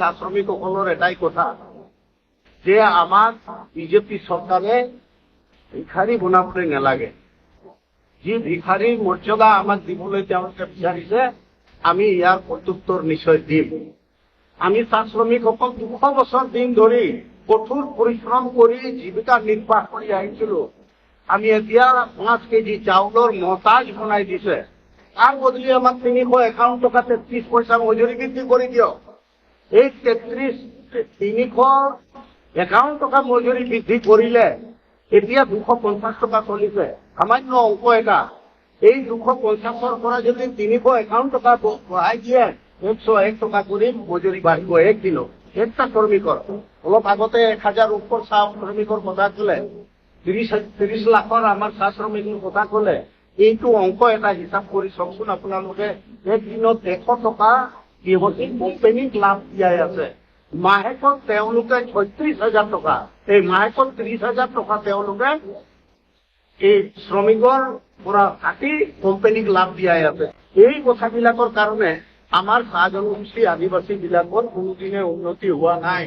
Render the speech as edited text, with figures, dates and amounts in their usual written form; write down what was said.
চাহ শ্ৰমিকসকলৰ এটাই কথা যে আমাক বিজেপি চৰকাৰে ভিখাৰী বনাবলৈ নালাগে। যি ভিখাৰীৰ মৰ্যাদা আমাক দিবলৈ তেওঁলোকে বিচাৰিছে, আমি ইয়াৰ প্ৰত্যুত্তৰ নিশ্চয় দিম। আমি চাহ শ্ৰমিকসকল 200 বছৰ দিন ধৰি কঠোৰ পৰিশ্ৰম কৰি জীৱিকা নিৰ্বাহ কৰি আহিছিলো। আমি এতিয়া 5 কেজি চাউলৰ মহতাজ বনাই দিছে। তাৰ বদলি আমাক 351 টকা 33 পইচা মজুৰি বৃদ্ধি কৰি দিয়ক। এই 351 টকা মজুৰি বৃদ্ধি কৰিলে এতিয়া 250 টকা চলিছে। সামান্য অংক এটা। এই 250ৰ পৰা যদি 351 টকা বঢ়াই দিয়ে 101 টকা কৰি মজুৰি বাঢ়িব একদিনত। একটা শ্ৰমিকৰ অলপ আগতে 1000 ওপৰ চাহ শ্ৰমিকৰ কথা ক'লে, 30 লাখৰ আমাৰ চাহ শ্ৰমিকৰ কথা ক'লে। এইটো অংক এটা হিচাপ কৰি চাওকচোন আপোনালোকে। একদিনত 100 টকা সিহঁতে কোম্পানীক লাভ দিয়াই আছে। মাহেকত তেওঁলোকে 36,000 টকা, এই মাহেকত 30,000 টকা তেওঁলোকে এই শ্ৰমিকৰ পৰা কাটি কোম্পানীক লাভ দিয়াই আছে। এই কথাবিলাকৰ কাৰণে আমাৰ চাহ জনগোষ্ঠী আদিবাসী বিলাকৰ কোনোদিনে উন্নতি হোৱা নাই।